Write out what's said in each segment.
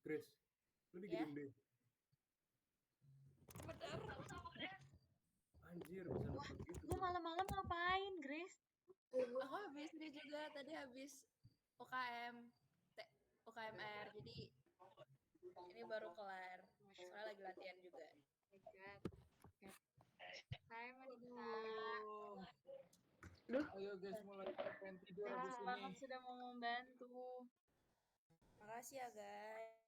Grace, lu Ya. dikirim deh. Bener. Anjir, bisa nonton gitu. Lu malam-malam ngapain, Grace? Aku habis ini juga tadi habis UKM UKMR, jadi ini baru kelar. Soalnya lagi latihan juga. Oh my God. Hai Manita. Ayo guys, mulai pengen tidur habis Terima ini. banget sudah mau membantu. Makasih ya guys.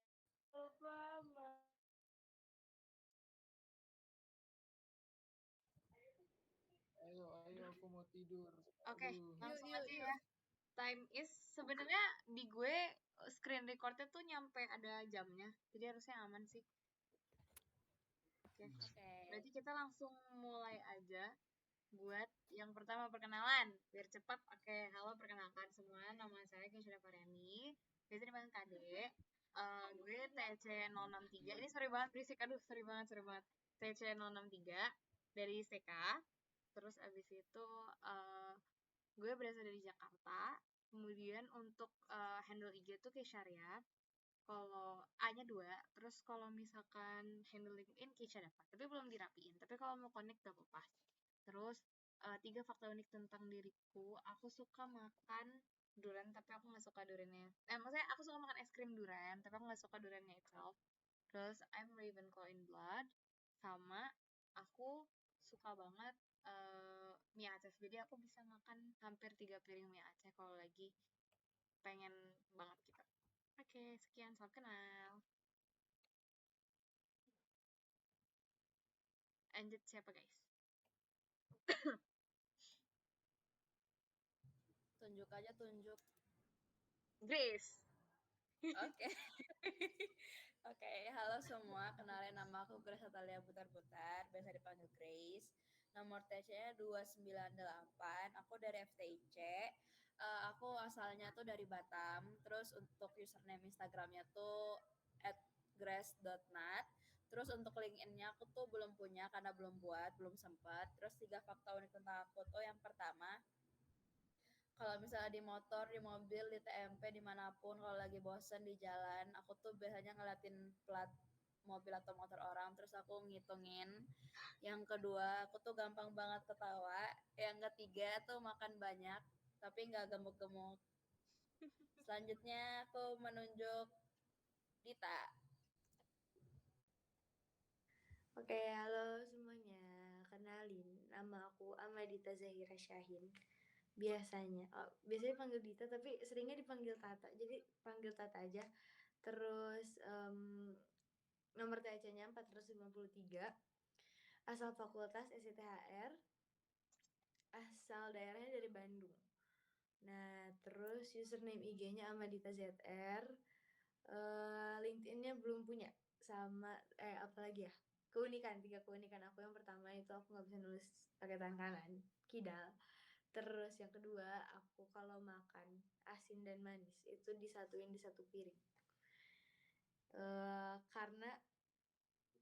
Ayo, aku mau tidur. Oke, Aduh. langsung Yuk, aja yuk. ya. Time is sebenarnya di gue screen recordnya tuh nyampe ada jamnya, jadi harusnya aman sih. Oke. Oke. Berarti kita langsung mulai aja. Buat yang pertama perkenalan, biar cepat. Oke, halo, perkenalkan semua, nama saya Keisha Variani, biasa dipanggil Kade. Gue TC063, ini sorry banget berisik, aduh sorry banget. TC063 dari STK. Terus abis itu gue berasal dari Jakarta. Kemudian untuk handle IG tuh Keisharia. Kalau A-nya 2, terus kalau misalkan handle LinkedIn Keisha dapat, tapi belum dirapiin. Tapi kalau mau connect gak apa-apa. Terus 3 fakta unik tentang diriku, aku suka makan durian tapi aku nggak suka duriannya. Maksudnya aku suka makan es krim durian tapi aku nggak suka duriannya itself. Terus I'm Ravenclaw in blood, sama aku suka banget mie Aceh. Jadi aku bisa makan hampir 3 piring mie Aceh kalau lagi pengen banget gitu. Oke, sekian, salam kenal. Lanjut siapa guys? Tunjuk aja, tunjuk. Grace. Oke. Oke, halo semua. Kenalin, nama aku Grace Atalia Butar-Butar, biasa dipanggil Grace. Nomor TC-nya 298. Aku dari FTIC. Aku asalnya tuh dari Batam. Terus untuk username Instagramnya tuh @grace.nat. Terus untuk LinkedIn-nya aku tuh belum punya karena belum sempat. Terus 3 fakta unik tentang aku tuh, yang pertama, kalau misalnya di motor, di mobil, di TMP, dimanapun, kalau lagi bosen di jalan, aku tuh biasanya ngeliatin plat mobil atau motor orang, terus aku ngitungin. Yang kedua, aku tuh gampang banget ketawa. Yang ketiga tuh makan banyak tapi nggak gemuk-gemuk. Selanjutnya aku menunjuk Dita. Oke, halo semuanya. Kenalin, nama aku Amadita Zahira Syahin. Biasanya dipanggil Dita, tapi seringnya dipanggil Tata. Jadi panggil Tata aja. Terus nomor TC-nya 453. Asal fakultas SITHR. Asal daerahnya dari Bandung. Nah, terus username IG-nya Amadita ZR. LinkedIn-nya belum punya. Sama apa lagi ya? Tiga keunikan aku. Yang pertama itu aku nggak bisa nulis pakai tangan kanan, kidal. Terus yang kedua, aku kalau makan asin dan manis itu disatuin di satu piring. Karena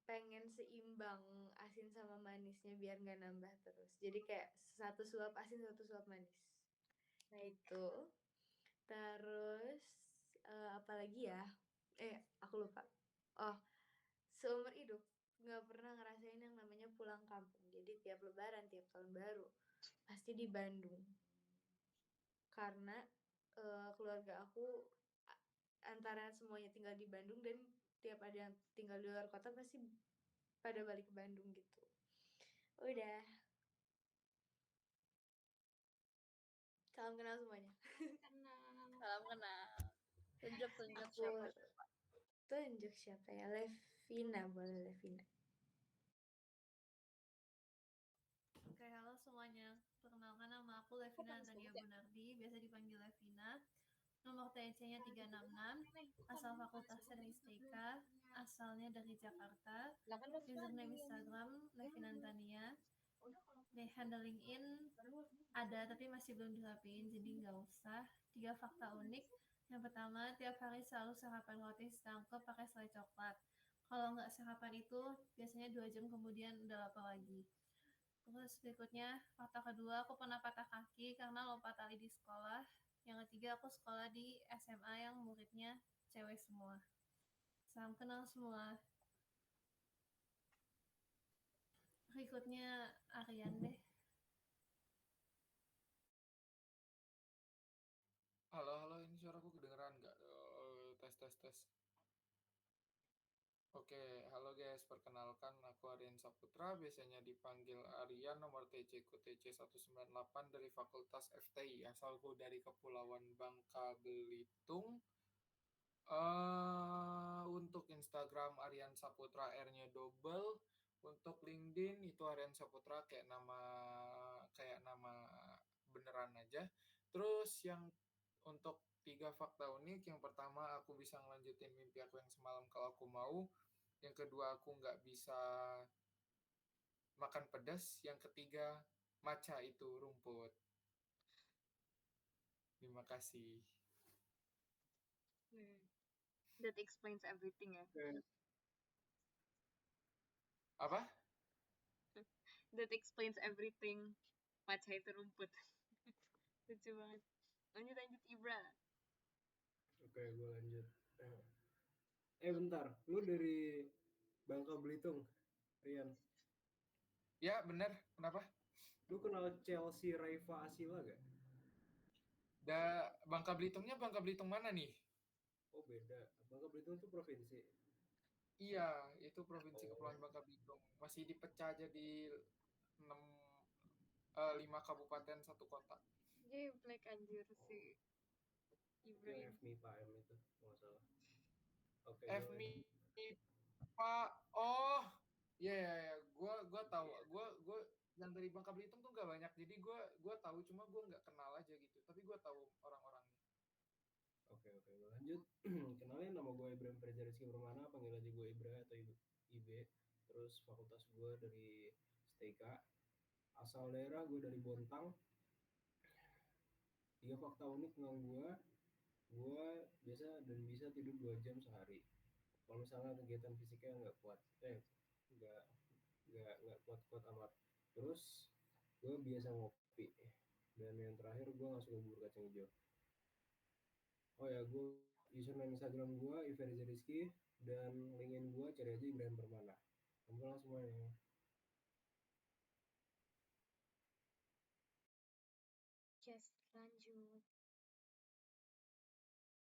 pengen seimbang asin sama manisnya biar nggak nambah terus. Jadi kayak satu suap asin, satu suap manis. Nah itu. Terus apalagi ya? Aku lupa. Oh, seumur hidup nggak pernah ngerasain yang namanya pulang kampung. Jadi tiap lebaran, tiap tahun baru pasti di Bandung. Karena keluarga aku antara semuanya tinggal di Bandung dan tiap ada yang tinggal di luar kota pasti pada balik ke Bandung gitu. Udah. Salam kenal semuanya. Salam kenal. Tunjuk Aku siapa? tunjuk siapa ya? Levina, boleh Levina. Oke, halo semuanya. Perkenalkan, nama aku Levina Antania Gunardi, biasa dipanggil Levina. Nomor TC-nya 366, asal fakultas teknik STK, asalnya dari Jakarta. Username Instagram Levina Antania. Handle LinkedIn ada tapi masih belum dirapiin, jadi nggak usah. 3 fakta unik. Yang pertama, tiap hari selalu sarapan roti setangkep pakai selai coklat. Kalau nggak sarapan itu, biasanya 2 jam kemudian udah lapar lagi. Terus berikutnya, fakta kedua, aku pernah patah kaki karena lompat tali di sekolah. Yang ketiga, aku sekolah di SMA yang muridnya cewek semua. Salam kenal semua. Berikutnya Aryan deh. Halo, ini suaraku kedengeran nggak? Tes. Oke, halo guys, perkenalkan aku Aryan Saputra, biasanya dipanggil Aryan, nomor TC ku TC198 dari Fakultas FTI, asalku dari Kepulauan Bangka Belitung. Untuk Instagram Aryan Saputra R-nya double, untuk LinkedIn itu Aryan Saputra kayak nama beneran aja. Terus yang untuk 3 fakta unik, yang pertama aku bisa ngelanjutin mimpi aku yang semalam kalau aku mau. Yang kedua aku nggak bisa makan pedas. Yang ketiga matcha itu rumput. Terima kasih. That explains everything ya. Apa? That explains everything. Matcha itu rumput. Lucu banget. Lanjut Ibra. Oke, gue lanjut. Bentar, lu dari Bangka Belitung, Rian? Ya bener, kenapa? Lu kenal Chelsea Raifa Asila gak? Bangka Belitungnya Bangka Belitung mana nih? Oh beda, Bangka Belitung itu provinsi. Iya, itu Provinsi Kepulauan Bangka Belitung. Masih dipecah jadi 5 kabupaten, 1 kota. Black anjir si Ibra Yang ini. FMI PAM itu, nggak salah. Oke, FMI Pak. Oh, ya. Gua tahu. Gua yang dari Bangka Belitung tuh nggak banyak. Jadi gua tahu, cuma gua nggak kenal aja gitu. Tapi gua tahu orang-orangnya. Oke, gue lanjut. Kenalin, nama gue Ibrahim Ferja Rizky Permana, panggil aja gue Ibra atau IB. Terus fakultas gue dari STK. Asal daerah gue dari Bontang. 3 fakta unik tentang gue biasa dan bisa tidur 2 jam sehari. Kalau misalnya kegiatan fisiknya nggak kuat, nggak kuat amat. Terus gue biasa ngopi. Dan yang terakhir gue nggak suka bubur kacang hijau. Oh ya, gue username Instagram gue Iverza Rizky, dan linkin gue cari aja Ibrahim Permana. Sampailah semuanya. Yes, lanjut.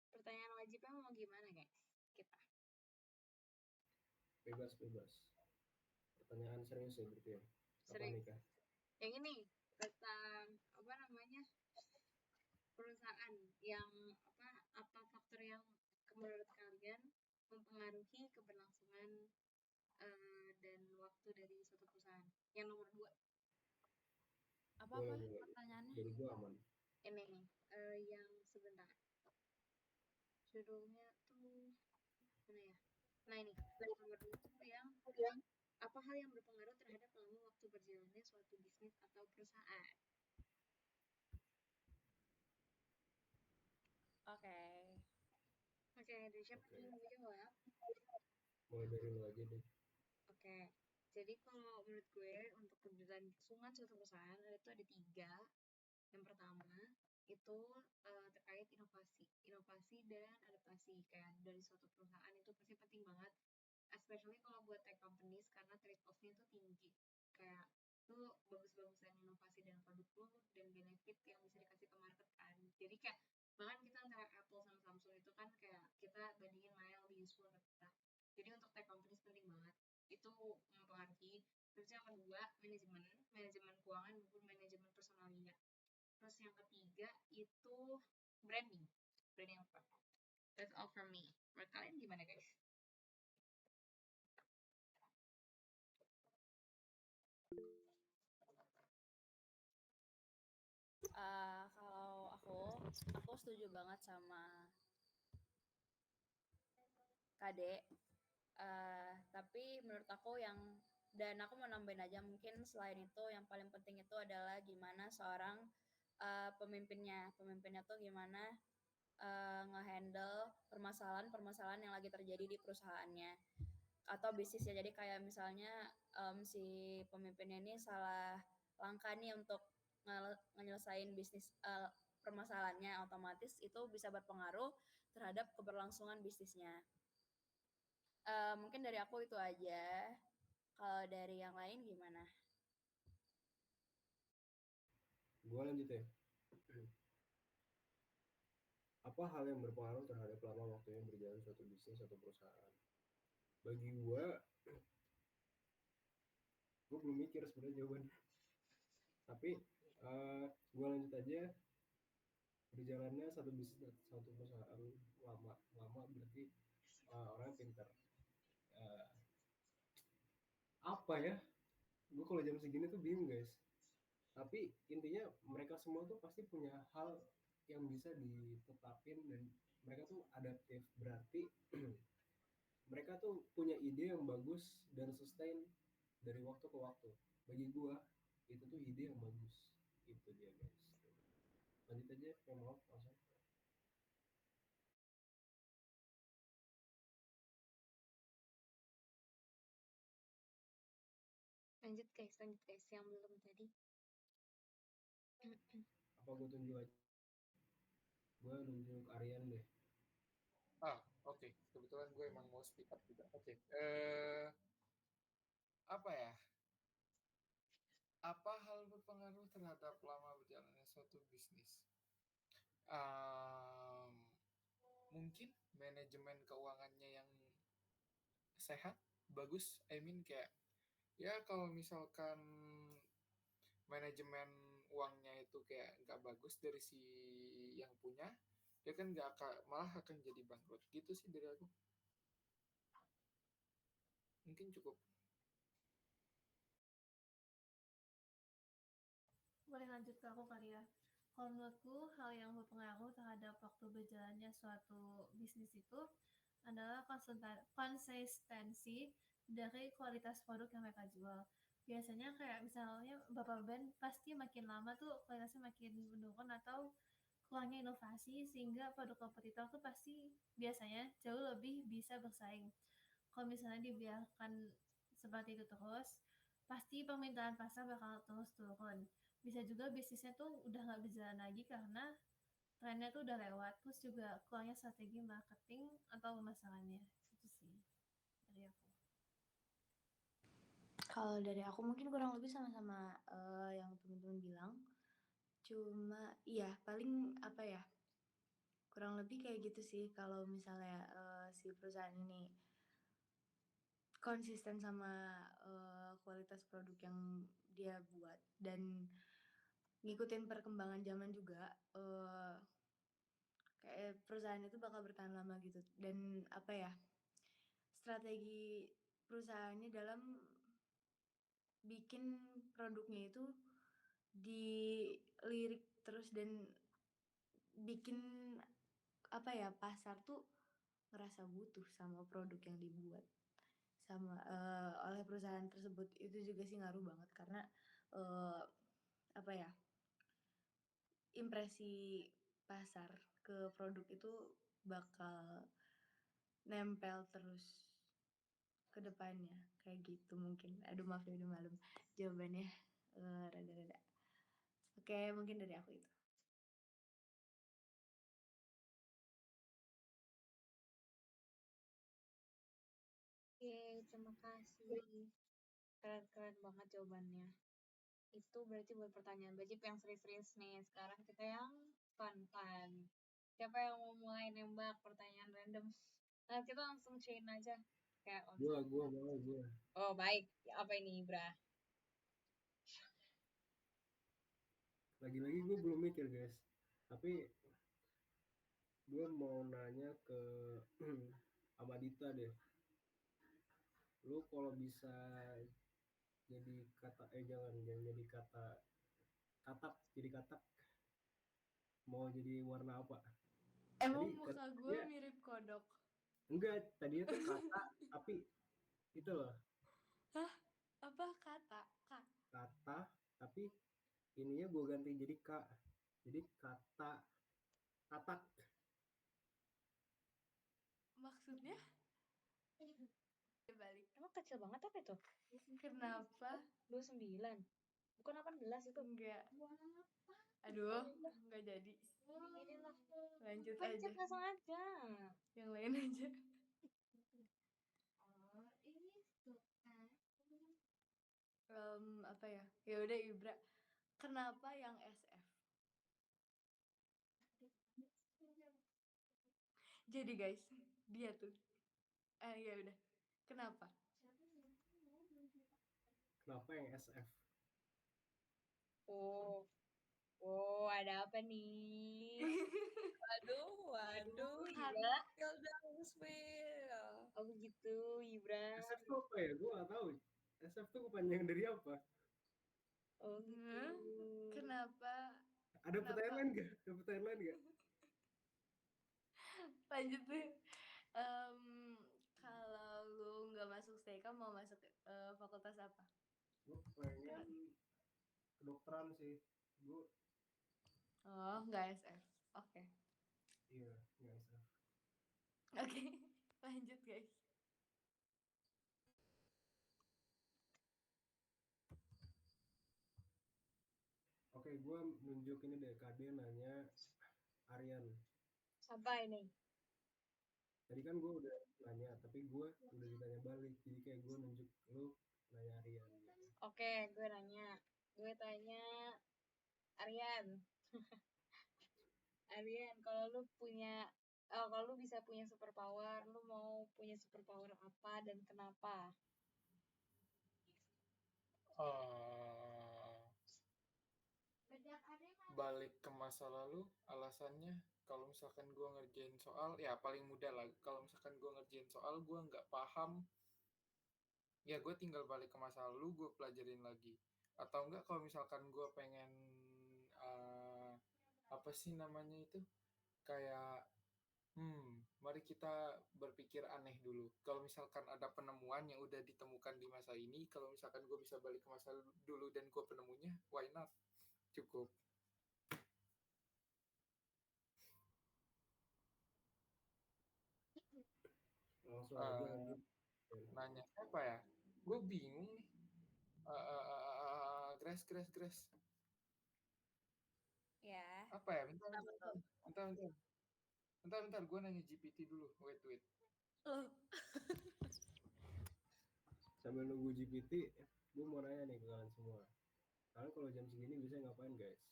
Pertanyaan wajibnya mau gimana guys? Kita. Bebas. Pertanyaan serius ya berarti ya. Apa Serius. nih Kak? Yang ini tentang apa namanya? Perusahaan yang apa faktor yang menurut kalian mempengaruhi keberlangsungan dan waktu dari suatu perusahaan. Yang nomor 2. Apa pertanyaannya? Dari gue aman. Ini yang sebentar. Judulnya tuh mana ya? Nah ini nomor 2 yang apa hal yang berpengaruh terhadap lama waktu berjalannya suatu bisnis atau perusahaan? Oke, dari siapa yang mau jawab? Mulai dari lu aja deh. Oke, jadi kalau menurut gue untuk keberlangsungan suatu perusahaan itu ada 3. Yang pertama itu terkait inovasi dan adaptasi. Kayak dari suatu perusahaan itu pasti penting banget, especially kalau buat tech companies karena trade off-nya itu tinggi. Kayak lu bagus-bagusan inovasi dan produk lu dan benefit yang bisa dikasih ke market kan. Jadi kayak bahkan kita antara Apple sama Samsung itu kan kayak kita bandingin mana yang lebih useful ke kita. Jadi untuk tech companies penting banget. Itu mempengaruhi. Terus yang kedua, manajemen keuangan maupun manajemen personalia. Terus yang ketiga itu branding apa? That's all from me. Menurut kalian gimana guys? Kalau aku setuju banget sama Kade. Tapi menurut aku dan aku mau nambahin aja, mungkin selain itu yang paling penting itu adalah gimana seorang pemimpinnya tuh gimana ngehandle permasalahan yang lagi terjadi di perusahaannya atau bisnisnya. Jadi kayak misalnya si pemimpinnya ini salah langkah nih untuk nyelesain bisnis permasalahannya, otomatis itu bisa berpengaruh terhadap keberlangsungan bisnisnya. Mungkin dari aku itu aja. Kalau dari yang lain gimana? Gue lanjut ya. Apa hal yang berpengaruh terhadap lama waktunya berjalan suatu bisnis atau perusahaan? Bagi gue belum mikir sebenarnya jawabannya. Tapi gue lanjut aja. Berjalannya satu bisnis atau satu perusahaan lama berarti orangnya pintar. Eh, apa ya? Gue kalau jam segini tuh bingung guys. Tapi intinya mereka semua tuh pasti punya hal yang bisa ditetapin dan mereka tuh adaptif, berarti mereka tuh punya ide yang bagus dan sustain dari waktu ke waktu. Bagi gua itu tuh ide yang bagus. Itu dia guys. Lanjut aja, ya maaf langsung. Lanjut guys, yang belum tadi. Apa gua tunjuk aja? Gua nunjuk Aryan deh. Oke. Kebetulan gue emang mau speak up juga. Oke. Apa ya? Apa hal berpengaruh terhadap lama berjalannya suatu bisnis? Mungkin manajemen keuangannya yang sehat, bagus. I mean kayak ya kalau misalkan manajemen uangnya itu kayak nggak bagus dari si yang punya, ya kan nggak akan, malah akan jadi bangkrut gitu sih dari aku. Mungkin cukup. Boleh lanjut ke aku kali ya. Kalau menurutku, hal yang berpengaruh terhadap waktu berjalannya suatu bisnis itu adalah konsistensi dari kualitas produk yang mereka jual. Biasanya kayak misalnya beberapa band pasti makin lama tuh kualitasnya makin menurun atau kurangnya inovasi sehingga produk kompetitor tuh pasti biasanya jauh lebih bisa bersaing. Kalau misalnya dibiarkan seperti itu terus, pasti permintaan pasar bakal terus turun. Bisa juga bisnisnya tuh udah nggak berjalan lagi karena trennya tuh udah lewat. Terus juga kurangnya strategi marketing atau pemasarannya. Itu sih dari aku. Kalau dari aku mungkin kurang lebih sama-sama yang teman-teman bilang. Cuma iya paling apa ya? Kurang lebih kayak gitu sih kalau misalnya si perusahaan ini konsisten sama kualitas produk yang dia buat dan ngikutin perkembangan zaman juga kayak perusahaan itu bakal bertahan lama gitu dan apa ya strategi perusahaannya dalam bikin produknya itu dilirik terus dan bikin apa ya pasar tuh ngerasa butuh sama produk yang dibuat sama oleh perusahaan tersebut. Itu juga sih ngaruh banget karena apa ya impresi pasar ke produk itu bakal nempel terus ke depannya kayak gitu mungkin. Aduh maaf ya udah malam jawabannya rada-rada. Oke, mungkin dari aku itu. Oke, terima kasih. Keren-keren banget jawabannya. Itu berarti buat pertanyaan budget yang serius-serius nih. Sekarang kita yang fun-fun. Siapa yang mau mulai nembak pertanyaan random? Nah, kita langsung chain aja. Kayak Gua. Oh, baik. Apa ini, Bra? Lagi-lagi gue belum mikir guys. Tapi gue mau nanya ke Amadita deh. Lu kalau bisa jadi jangan jadi katak mau jadi warna apa? Emang Tadi muka gue mirip kodok? enggak, tadinya tuh kata tapi itu loh Hah? Apa kata? kata tapi ininya gue ganti jadi k, jadi katak. Maksudnya? Balik. Emang kecil banget apa itu? Kenapa? 29. Bukan 18 itu. Enggak. Aduh, enggak jadi. Ini lah. Lanjut Pencet aja. nggak sengaja. Yang lain aja. apa ya? Ya udah Ibra. Kenapa yang SF? Jadi guys, dia tuh. Ya udah. Kenapa? Kenapa yang SF? Oh, ada apa nih? Waduh, Ibra. spill dong, spill. Oh begitu, Ibra. SF tuh apa ya? Gue gak tahu. SF tuh kepanjangan dari apa? Oh gitu. Kenapa? Ada Kenapa? pertanyaan lain gak? Ada pertanyaan lain gak? Lanjut deh. Kalau lu nggak masuk STK mau masuk fakultas apa? Gue pengen kedokteran sih. Gue Oh, nggak SF. Oke. iya nggak SF. Oke. Lanjut guys. Oke, gue nunjuk ini deh. KD nanya Aryan. Apa ini? Tadi kan gue udah nanya, tapi gue udah ditanya balik. Jadi kayak gue nunjuk lu nanya Aryan gitu. Oke, gue nanya. Gue tanya Aryan. Aryan, kalau lu bisa punya superpower, lu mau punya superpower apa dan kenapa? Balik ke masa lalu, alasannya kalau misalkan gue ngerjain soal, ya paling mudah lah. Kalau misalkan gue ngerjain soal, gue nggak paham, ya gue tinggal balik ke masa lalu, gue pelajarin lagi. Atau enggak kalau misalkan gue pengen apa sih namanya itu, kayak mari kita berpikir aneh dulu. Kalau misalkan ada penemuan yang udah ditemukan di masa ini, kalau misalkan gue bisa balik ke masa dulu dan gue penemunya, why not? Cukup. Langsung aja lanjut. Nanya apa ya? Gue bingung nih. Grace. Ya. Apa ya? Bentar. Apa tuh? Bentar. Gue nanya GPT dulu. Wait. Loh, Sambil nunggu GPT, gue mau nanya nih ke kalian semua. Kalian kalau jam segini bisa ngapain guys?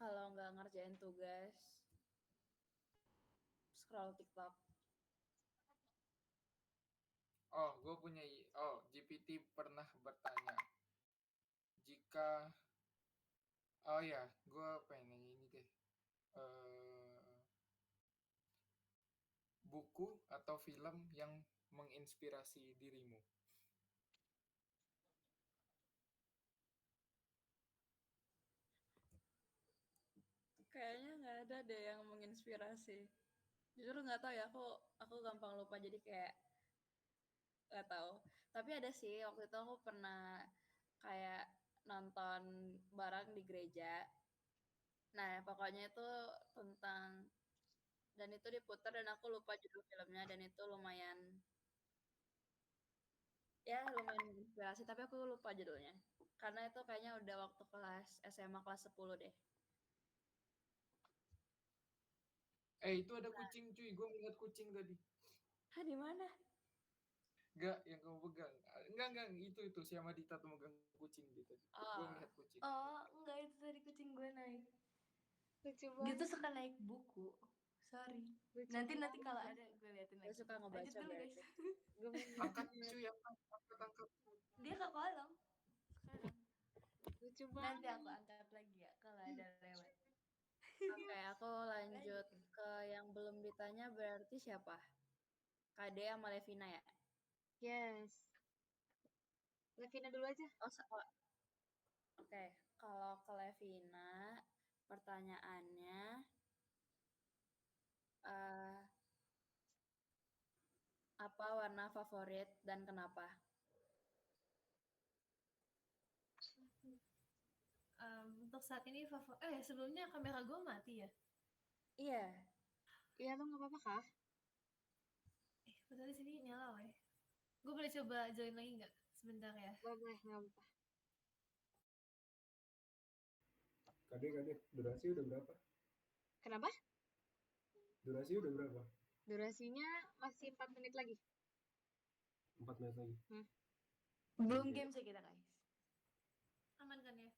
kalau nggak ngerjain tugas, scroll TikTok. GPT pernah bertanya. Gue pengen nanya ini deh. Buku atau film yang menginspirasi dirimu? Kayaknya nggak ada deh yang menginspirasi. Jujur nggak tahu ya, aku gampang lupa jadi kayak nggak tahu. Tapi ada sih, waktu itu aku pernah kayak nonton bareng di gereja. Nah, pokoknya itu tentang, dan itu diputar dan aku lupa judul filmnya, dan itu lumayan menginspirasi, tapi aku lupa judulnya. Karena itu kayaknya udah waktu kelas SMA kelas 10 deh. Itu ada kucing cuy, gue ngeliat kucing tadi. Hah, di mana? Enggak, yang kamu pegang. Enggak, itu si Amadita tuh megang kucing gitu. Gue ngeliat kucing. Oh, enggak, itu tadi kucing gue naik. Lucu Dia banget. tuh suka naik buku. Sorry. Nanti kalau ada gue liatin Dia lagi. suka ngebaca Lanjut dulu guys. berarti. Angkat cuy, angkat. Dia ke kolong sekarang. Lucu banget. Nanti aku angkat lagi ya kalau ada lewat. Oke, aku lanjut ke yang belum ditanya, berarti siapa? Kade sama Levina ya? Yes. Levina dulu aja. Oke, kalau ke Levina, pertanyaannya apa warna favorit dan kenapa? Untuk saat ini sebelumnya kamera gue mati ya? Iya. Iya tuh nggak apa-apa kah? Padahal di sini nyala ya. Gue boleh coba join lagi nggak? Sebentar ya. Boleh, nggak apa-apa. Kade, durasi udah berapa? Kenapa? Durasi udah berapa? Durasinya masih 4 menit lagi. 4 menit lagi. Belum Oke. games ya kita guys. Aman kan ya?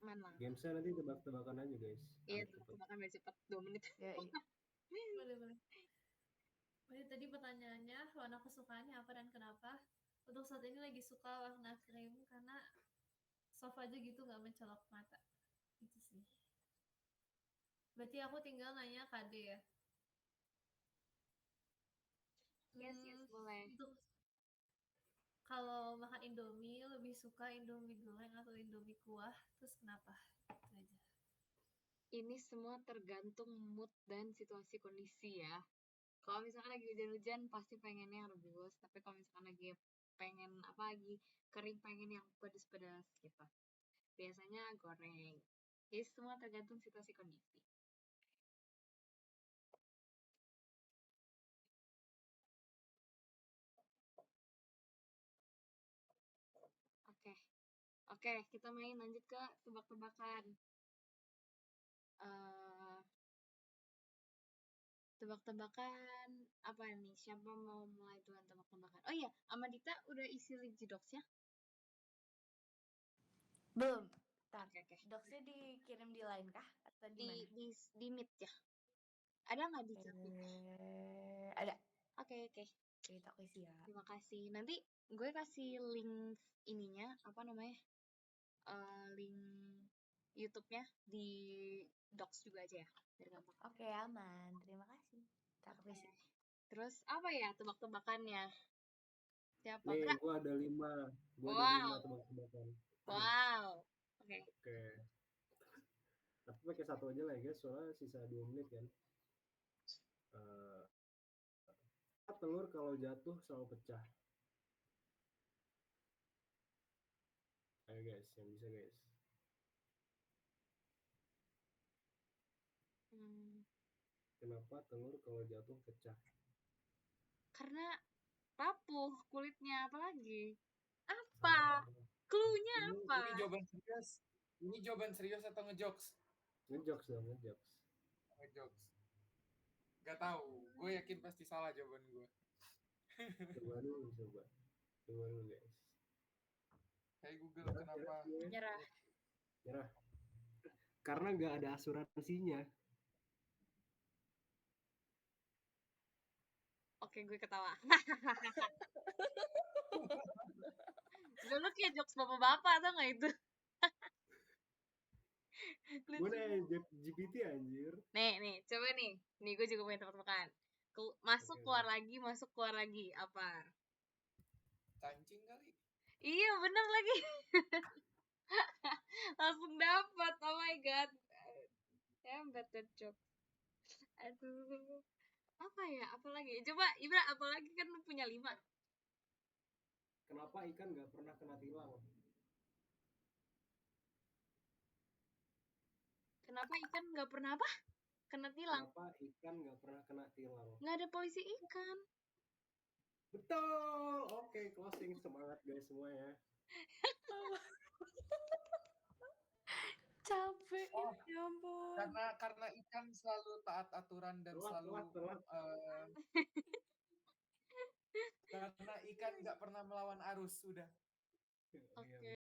Aman lah. Gamesnya nanti tebak-tebakan aja guys. Iya, Biar cepet. tebak-tebakan biar cepet 2 menit. Ya, iya. Boleh. Jadi tadi pertanyaannya warna kesukaannya apa dan kenapa? Untuk saat ini lagi suka warna krim karena soft aja gitu nggak mencolok mata. Itu sih. Berarti aku tinggal nanya KD ya. Yes, boleh. Untuk kalau makan Indomie lebih suka Indomie goreng atau Indomie kuah, terus kenapa? Itu aja. Ini semua tergantung mood dan situasi kondisi ya. Kalau misalkan lagi hujan-hujan pasti pengennya yang rebus, tapi kalau misalkan lagi pengen apa lagi kering pengen yang pedas-pedas gitu. Biasanya goreng. Jadi semua tergantung situasi kondisi. Oke, kita main lanjut ke tebak-tebakan. Tebak-tebakan apa nih? Siapa mau mulai duluan tebak-tebakan? Oh iya, Amadita udah isi link Docs-nya? Belum. Tar. Oke. Docs-nya dikirim di line kah atau di mana? Di Meet ya. Ada nggak di chat? Ada. Oke. Kita isi ya. Terima kasih. Nanti gue kasih link ininya apa namanya? Link YouTube-nya di Docs juga aja ya. Biar gampang. Oke, aman. Terima kasih. Kita isi. Terus apa ya tebak-tebakannya? Siapa? Nih, Enggak? gue ada 5. Gue ada 5 tebak-tebakan. Wow. Oke. Tapi pakai satu aja lah ya guys, soalnya sisa 2 menit kan. Telur kalau jatuh selalu pecah. Ayo guys, yang bisa guys. Kenapa telur kalau jatuh pecah? Karena rapuh kulitnya, apalagi? Apa? Cluenya apa? Ini jawaban serius. Ini jawaban serius atau ngejokes? Ngejokes dong, ngejokes. Ngejokes. Gak tahu. Gue yakin pasti salah jawaban gue. Coba dulu guys. Kayak Google kenapa? Nyerah. Karena nggak ada asuransinya. Oke, gue ketawa. Lu kayak jokes bapak-bapak tau gak itu? Gue nanya GPT anjir. Nih, coba nih. Nih, gue juga punya tebak-tebakan. Masuk keluar lagi. Apa? Kancing kali. Iya, bener lagi. Langsung dapat. Oh my god. Hebat that joke. Aduh. Apa ya? Apa lagi? Coba Ibra, apa lagi kan lu punya 5. Kenapa ikan nggak pernah kena tilang? Kenapa ikan nggak pernah apa? Kena tilang? Kenapa ikan nggak pernah kena tilang? Nggak ada polisi ikan. Betul. Oke, closing. Semangat guys semua ya. Capek. Ya ampun. Karena ikan selalu taat aturan dan Telat. Karena ikan nggak pernah melawan arus, udah. Oke.